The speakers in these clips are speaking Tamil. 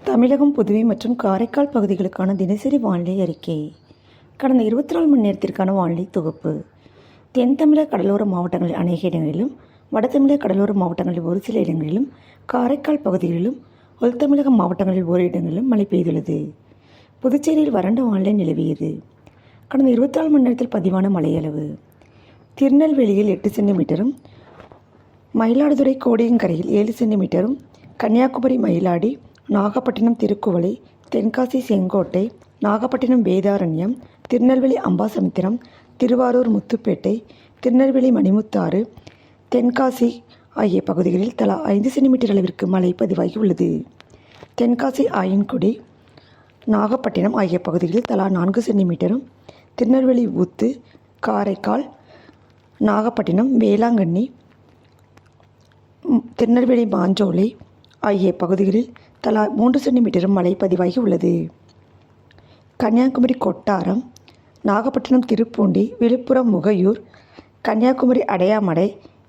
தமிழகம், புதுவை மற்றும் காரைக்கால் பகுதிகளுக்கான தினசரி வானிலை அறிக்கை. கடந்த 24 மணி நேரத்திற்கான வானிலை தொகுப்பு. தென் தமிழக கடலோர மாவட்டங்களில் அநேக இடங்களிலும், வட தமிழக கடலோர மாவட்டங்களில் ஒரு சில இடங்களிலும், காரைக்கால் பகுதிகளிலும், உள் தமிழக மாவட்டங்களில் ஓரிரு இடங்களிலும் மழை பெய்துள்ளது. புதுச்சேரியில் வறண்ட வானிலை நிலவியது. கடந்த 24 மணி நேரத்தில் பதிவான மழையளவு: திருநெல்வேலியில் 8 சென்டிமீட்டரும், மயிலாடுதுறை கோடியக்கரையில் 7 சென்டிமீட்டரும், கன்னியாகுமரி மயிலாடி, நாகப்பட்டினம் திருக்குவளை, தென்காசி செங்கோட்டை, நாகப்பட்டினம் வேதாரண்யம், திருநெல்வேலி அம்பாசமுத்திரம், திருவாரூர் முத்துப்பேட்டை, திருநெல்வேலி மணிமுத்தாறு, தென்காசி ஆகிய பகுதிகளில் தலா 5 சென்டிமீட்டர் அளவிற்கு மழை பதிவாகியுள்ளது. தென்காசி ஆயன்குடி, நாகப்பட்டினம் ஆகிய பகுதிகளில் தலா 4 சென்டிமீட்டரும், திருநெல்வேலி ஊத்து, காரைக்கால், நாகப்பட்டினம், வேளாங்கண்ணி, திருநெல்வேலி மாஞ்சோலை ஆகிய பகுதிகளில் தலா 3 சென்டிமீட்டரும் மழை பதிவாகி உள்ளது. கன்னியாகுமரி கொட்டாரம், நாகப்பட்டினம் திருப்பூண்டி, விழுப்புரம் முகையூர், கன்னியாகுமரி அடையாமடை,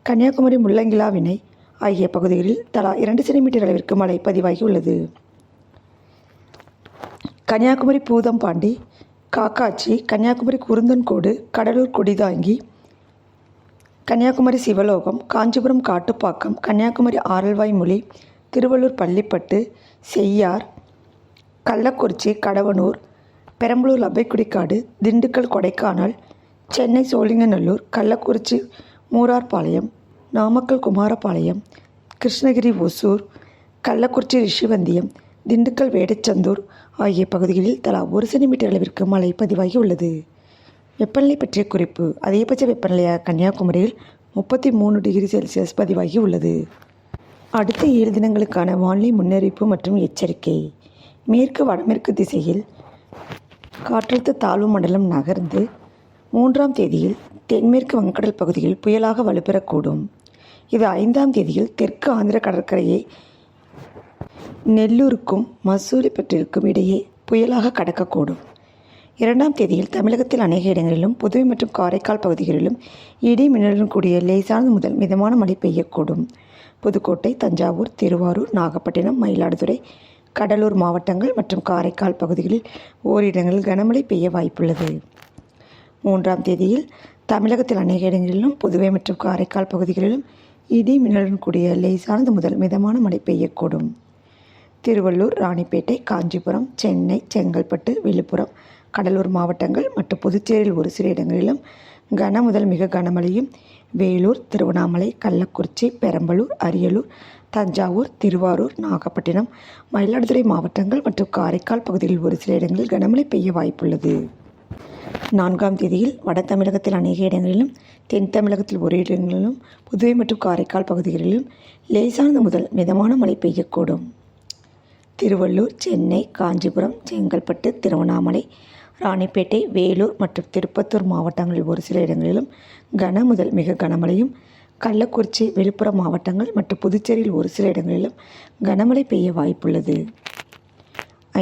கன்னியாகுமரி முள்ளங்கிலாவினை ஆகிய பகுதிகளில் தலா 2 சென்டிமீட்டர் அளவிற்கு மழை பதிவாகி உள்ளது. கன்னியாகுமரி பூதம்பாண்டி, காக்காட்சி, கன்னியாகுமரி குருந்தன்கோடு, கடலூர் கொடிதாங்கி, கன்னியாகுமரி சிவலோகம், காஞ்சிபுரம் காட்டுப்பாக்கம், கன்னியாகுமரி ஆரல்வாய்மொழி, திருவள்ளூர் பள்ளிப்பட்டு, செய்யார், கள்ளக்குறிச்சி, கடவனூர், பெரம்பலூர் லப்பைக்குடிக்காடு, திண்டுக்கல் கொடைக்கானல், சென்னை சோழிங்கநல்லூர், கள்ளக்குறிச்சி மூரார்பாளையம், நாமக்கல் குமாரபாளையம், கிருஷ்ணகிரி ஒசூர், கள்ளக்குறிச்சி ரிஷிவந்தியம், திண்டுக்கல் வேடச்சந்தூர் ஆகிய பகுதிகளில் தலா 1 சென்டிமீட்டர் அளவிற்கு மழை பதிவாகி உள்ளது. வெப்பநிலை பற்றிய குறிப்பு: அதிகபட்ச வெப்பநிலையாக கன்னியாகுமரியில் 33 டிகிரி செல்சியஸ் பதிவாகி உள்ளது. அடுத்த 7 தினங்களுக்கான வானிலை முன்னறிவிப்பு மற்றும் எச்சரிக்கை. மேற்கு வடமேற்கு திசையில் காற்றழுத்த தாழ்வு மண்டலம் நகர்ந்து 3ஆம் தேதியில் தென்மேற்கு வங்கக்கடல் பகுதியில் புயலாக வலுப்பெறக்கூடும். இது 5ஆம் தேதியில் தெற்கு ஆந்திர கடற்கரையை நெல்லூருக்கும் மசூலிப்பட்டிற்கும் இடையே புயலாக கடக்கக்கூடும். 2ஆம் தேதியில் தமிழகத்தில் அநேக இடங்களிலும், புதுவை மற்றும் காரைக்கால் பகுதிகளிலும் இடி மின்னலுடன் கூடிய லேசானது முதல் மிதமான மழை பெய்யக்கூடும். புதுக்கோட்டை, தஞ்சாவூர், திருவாரூர், நாகப்பட்டினம், மயிலாடுதுறை, கடலூர் மாவட்டங்கள் மற்றும் காரைக்கால் பகுதிகளில் ஓரிடங்களில் கனமழை பெய்ய வாய்ப்புள்ளது. 3ஆம் தேதியில் தமிழகத்தில் அநேக இடங்களிலும், புதுவை மற்றும் காரைக்கால் பகுதிகளிலும் இடி மின்னலுடன் கூடிய லேசானது முதல் மிதமான மழை பெய்யக்கூடும். திருவள்ளூர், ராணிப்பேட்டை, காஞ்சிபுரம், சென்னை, செங்கல்பட்டு, விழுப்புரம், கடலூர் மாவட்டங்கள் மற்றும் புதுச்சேரியில் ஒரு சில இடங்களிலும் கன முதல் மிக கனமழையும், வேலூர், திருவண்ணாமலை, கள்ளக்குறிச்சி, பெரம்பலூர், அரியலூர், தஞ்சாவூர், திருவாரூர், நாகப்பட்டினம், மயிலாடுதுறை மாவட்டங்கள் மற்றும் காரைக்கால் பகுதிகளில் ஒரு சில இடங்களில் கனமழை பெய்ய வாய்ப்புள்ளது. 4ஆம் தேதியில் வட தமிழகத்தில் அநேக இடங்களிலும், தென் தமிழகத்தில் ஒரு இடங்களிலும், புதுவை மற்றும் காரைக்கால் பகுதிகளிலும் லேசானது முதல் மிதமான மழை பெய்யக்கூடும். திருவள்ளூர், சென்னை, காஞ்சிபுரம், செங்கல்பட்டு, திருவண்ணாமலை, ராணிப்பேட்டை, வேலூர் மற்றும் திருப்பத்தூர் மாவட்டங்களில் ஒரு சில இடங்களிலும் கன முதல் மிக கனமழையும், கள்ளக்குறிச்சி, விழுப்புரம் மாவட்டங்கள் மற்றும் புதுச்சேரியில் ஒரு சில இடங்களிலும் கனமழை பெய்ய வாய்ப்புள்ளது.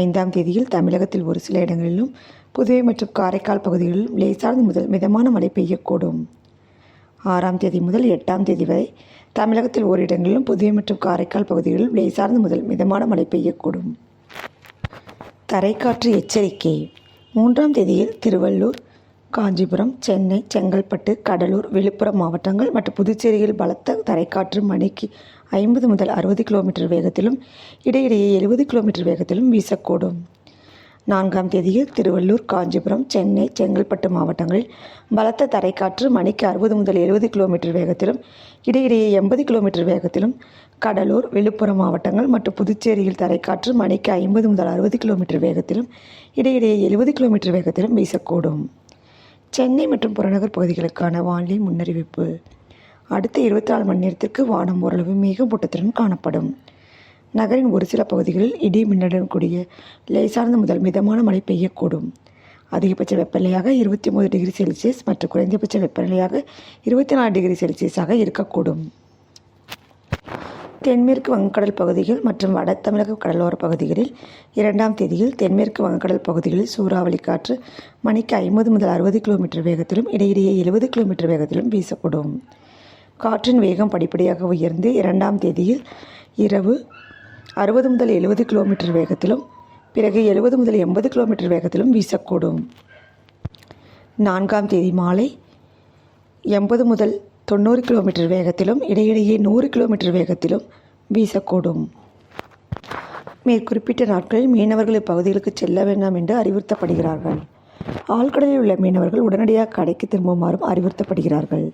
5ஆம் தேதியில் தமிழகத்தில் ஒரு சில இடங்களிலும், புதுவை மற்றும் காரைக்கால் பகுதிகளிலும் லேசானது முதல் மிதமான மழை பெய்யக்கூடும். 6ஆம் தேதி முதல் 8ஆம் தேதி வரை தமிழகத்தில் ஓரிடங்களிலும், புதுவை மற்றும் காரைக்கால் பகுதிகளிலும் லேசானது முதல் மிதமான மழை பெய்யக்கூடும். தரைக்காற்று எச்சரிக்கை: 3ஆம் தேதியில் திருவள்ளூர், காஞ்சிபுரம், சென்னை, செங்கல்பட்டு, கடலூர், விழுப்புரம் மாவட்டங்கள் மற்றும் புதுச்சேரியில் பலத்த தரைக்காற்று மணிக்கு 50 முதல் 60 கிலோமீட்டர் வேகத்திலும், இடையிடையே 70 கிலோமீட்டர் வேகத்திலும் வீசக்கூடும். 4ஆம் தேதியில் திருவள்ளூர், காஞ்சிபுரம், சென்னை, செங்கல்பட்டு மாவட்டங்களில் பலத்த தரைக்காற்று மணிக்கு 60 முதல் 70 கிலோமீட்டர் வேகத்திலும், இடையிடையே 80 கிலோமீட்டர் வேகத்திலும், கடலூர், விழுப்புரம் மாவட்டங்கள் மற்றும் புதுச்சேரியில் தரைக்காற்று மணிக்கு 50 முதல் 60 கிலோமீட்டர் வேகத்திலும், இடையிடையே 70 கிலோமீட்டர் வேகத்திலும் வீசக்கூடும். சென்னை மற்றும் புறநகர் பகுதிகளுக்கான வானிலை முன்னறிவிப்பு: அடுத்த 24 மணி நேரத்திற்கு வானம் ஓரளவு மேகமூட்டத்துடன் காணப்படும். நகரின் ஒரு சில பகுதிகளில் இடி மின்னலுடன் கூடிய லேசானது முதல் மிதமான மழை பெய்யக்கூடும். அதிகபட்ச வெப்பநிலையாக 23 டிகிரி செல்சியஸ் மற்றும் குறைந்தபட்ச வெப்பநிலையாக 24 டிகிரி செல்சியஸாக இருக்கக்கூடும். தென்மேற்கு வங்கக்கடல் பகுதிகள் மற்றும் வட தமிழக கடலோர பகுதிகளில் 2ஆம் தேதியில் தென்மேற்கு வங்கக்கடல் பகுதிகளில் சூறாவளி காற்று மணிக்கு 50 முதல் 60 கிலோமீட்டர் வேகத்திலும், இடையிடையே 70 கிலோமீட்டர் வேகத்திலும் வீசக்கூடும். காற்றின் வேகம் படிப்படியாக உயர்ந்து 2ஆம் தேதியில் இரவு 60 முதல் 70 கிலோமீட்டர் வேகத்திலும் பிறகு 70 முதல் 80 கிலோமீட்டர் வேகத்திலும் வீசக்கூடும். 4ஆம் தேதி மாலை 80 முதல் 90 கிலோமீட்டர் வேகத்திலும் இடையிடையே 100 கிலோமீட்டர் வேகத்திலும் வீசக்கூடும். மேற்குறிப்பிட்ட நாட்களில் மீனவர்கள் இப்பகுதிகளுக்கு செல்ல வேண்டாம் என்று அறிவுறுத்தப்படுகிறார்கள். ஆழ்கடலில் உள்ள மீனவர்கள் உடனடியாக கரைக்கு திரும்புமாறும் அறிவுறுத்தப்படுகிறார்கள்.